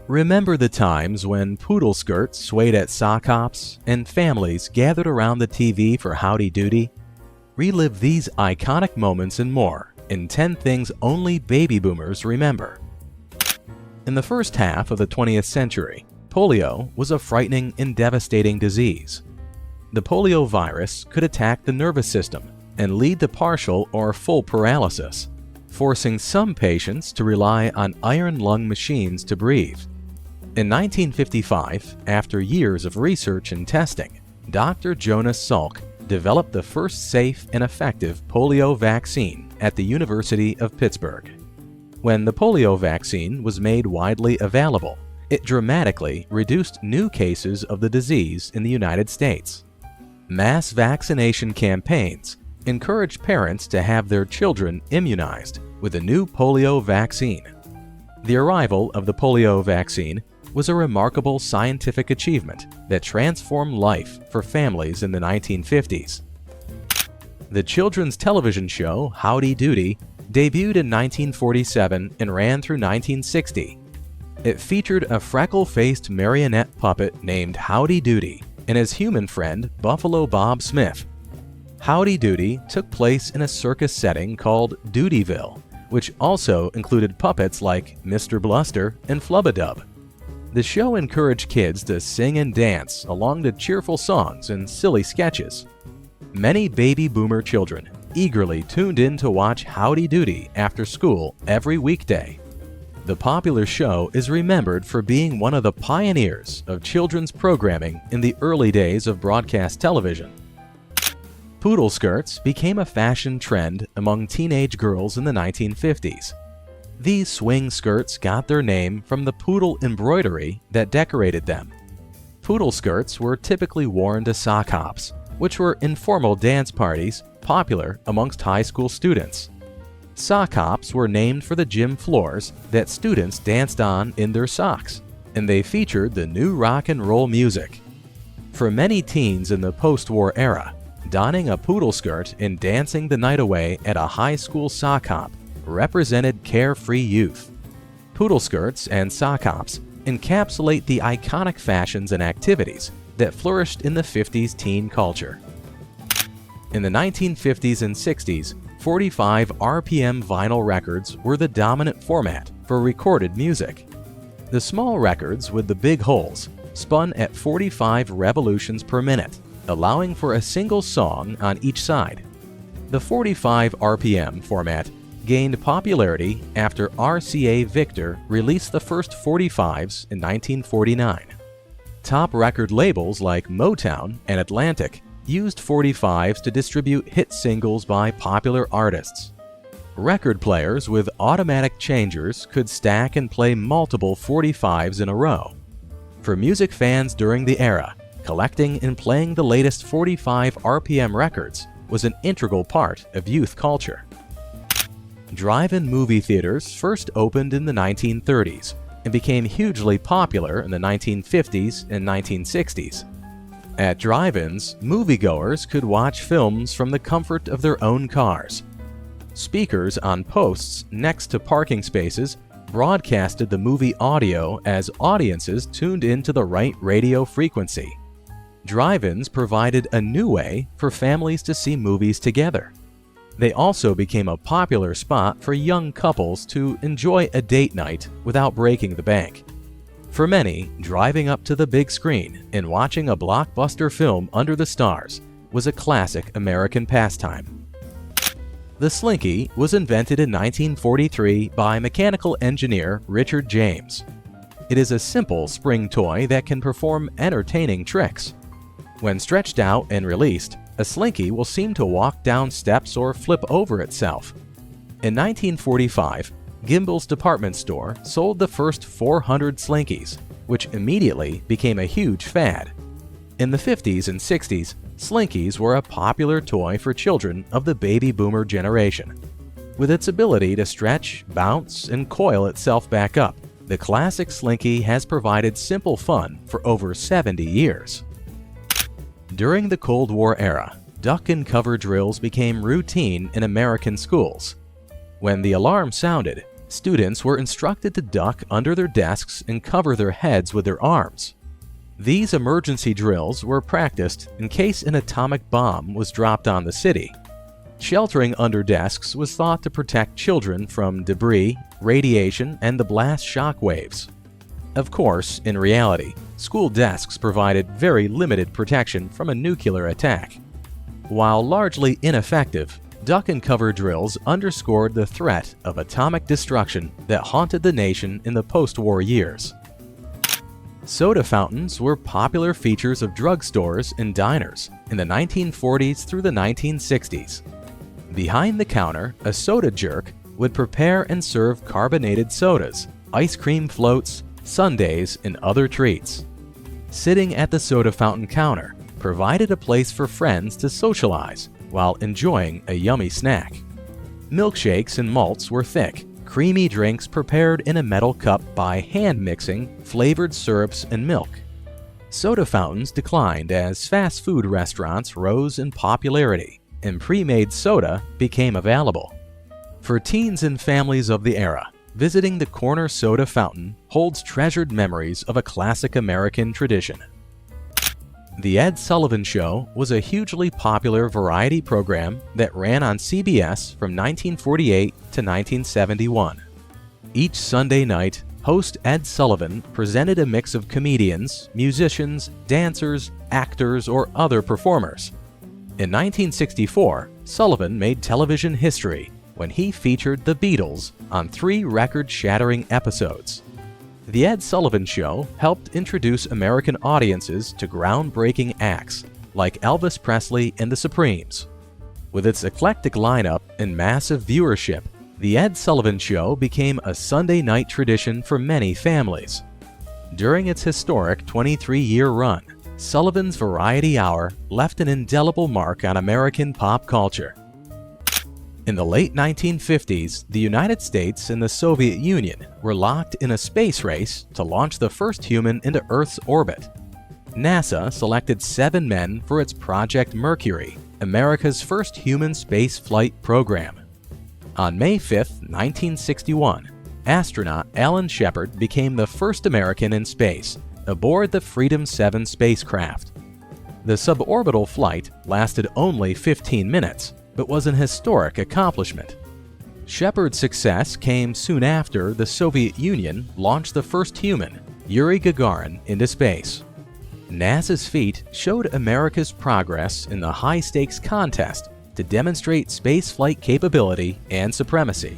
Remember the times when poodle skirts swayed at sock hops and families gathered around the TV for Howdy Doody? Relive these iconic moments and more in 10 things only baby boomers remember. In the first half of the 20th century, polio was a frightening and devastating disease. The polio virus could attack the nervous system and lead to partial or full paralysis, forcing some patients to rely on iron lung machines to breathe. In 1955, after years of research and testing, Dr. Jonas Salk developed the first safe and effective polio vaccine at the University of Pittsburgh. When the polio vaccine was made widely available, it dramatically reduced new cases of the disease in the United States. Mass vaccination campaigns encouraged parents to have their children immunized with a new polio vaccine. The arrival of the polio vaccine was a remarkable scientific achievement that transformed life for families in the 1950s. The children's television show Howdy Doody debuted in 1947 and ran through 1960. It featured a freckle-faced marionette puppet named Howdy Doody and his human friend Buffalo Bob Smith. Howdy Doody took place in a circus setting called Doodyville, which also included puppets like Mr. Bluster and Flubadub. The show encouraged kids to sing and dance along to cheerful songs and silly sketches. Many baby boomer children eagerly tuned in to watch Howdy Doody after school every weekday. The popular show is remembered for being one of the pioneers of children's programming in the early days of broadcast television. Poodle skirts became a fashion trend among teenage girls in the 1950s. These swing skirts got their name from the poodle embroidery that decorated them. Poodle skirts were typically worn to sock hops, which were informal dance parties popular amongst high school students. Sock hops were named for the gym floors that students danced on in their socks, and they featured the new rock and roll music. For many teens in the post-war era, donning a poodle skirt and dancing the night away at a high school sock hop represented carefree youth. Poodle skirts and sock hops encapsulate the iconic fashions and activities that flourished in the 50s teen culture. In the 1950s and 60s, 45 RPM vinyl records were the dominant format for recorded music. The small records with the big holes spun at 45 revolutions per minute, allowing for a single song on each side. The 45 RPM format gained popularity after RCA Victor released the first 45s in 1949. Top record labels like Motown and Atlantic used 45s to distribute hit singles by popular artists. Record players with automatic changers could stack and play multiple 45s in a row. For music fans during the era, collecting and playing the latest 45 RPM records was an integral part of youth culture. Drive-in movie theaters first opened in the 1930s and became hugely popular in the 1950s and 1960s. At drive-ins, moviegoers could watch films from the comfort of their own cars. Speakers on posts next to parking spaces broadcasted the movie audio as audiences tuned into the right radio frequency. Drive-ins provided a new way for families to see movies together. They also became a popular spot for young couples to enjoy a date night without breaking the bank. For many, driving up to the big screen and watching a blockbuster film under the stars was a classic American pastime. The Slinky was invented in 1943 by mechanical engineer Richard James. It is a simple spring toy that can perform entertaining tricks. When stretched out and released, a slinky will seem to walk down steps or flip over itself. In 1945, Gimbel's department store sold the first 400 slinkies, which immediately became a huge fad. In the 50s and 60s, slinkies were a popular toy for children of the baby boomer generation. With its ability to stretch, bounce, and coil itself back up, the classic slinky has provided simple fun for over 70 years. During the Cold War era, duck and cover drills became routine in American schools. When the alarm sounded, Students were instructed to duck under their desks and cover their heads with their arms. These emergency drills were practiced in case an atomic bomb was dropped on the city. Sheltering under desks was thought to protect children from debris, radiation, and the blast shock waves. Of course, in reality, school desks provided very limited protection from a nuclear attack. While largely ineffective, duck and cover drills underscored the threat of atomic destruction that haunted the nation in the post-war years. Soda fountains were popular features of drugstores and diners in the 1940s through the 1960s. Behind the counter, a soda jerk would prepare and serve carbonated sodas, ice cream floats, sundaes, and other treats. Sitting at the soda fountain counter provided a place for friends to socialize while enjoying a yummy snack. Milkshakes and malts were thick, creamy drinks prepared in a metal cup by hand mixing flavored syrups and milk. Soda fountains declined as fast food restaurants rose in popularity and pre-made soda became available. For teens and families of the era, visiting the corner soda fountain holds treasured memories of a classic American tradition. The Ed Sullivan Show was a hugely popular variety program that ran on CBS from 1948 to 1971. Each Sunday night, host Ed Sullivan presented a mix of comedians, musicians, dancers, actors, or other performers. In 1964, Sullivan made television history when he featured the Beatles on 3 record-shattering episodes. The Ed Sullivan Show helped introduce American audiences to groundbreaking acts like Elvis Presley and the Supremes. With its eclectic lineup and massive viewership, The Ed Sullivan Show became a Sunday night tradition for many families. During its historic 23-year run, Sullivan's Variety Hour left an indelible mark on American pop culture. In the late 1950s, the United States and the Soviet Union were locked in a space race to launch the first human into Earth's orbit. NASA selected 7 men for its Project Mercury, America's first human space flight program. On May 5, 1961, astronaut Alan Shepard became the first American in space, aboard the Freedom 7 spacecraft. The suborbital flight lasted only 15 minutes, but was an historic accomplishment. Shepard's success came soon after the Soviet Union launched the first human, Yuri Gagarin, into space. NASA's feat showed America's progress in the high-stakes contest to demonstrate spaceflight capability and supremacy.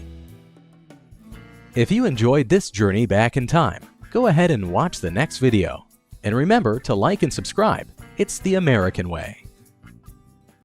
If you enjoyed this journey back in time, go ahead and watch the next video. And remember to like and subscribe. It's the American way.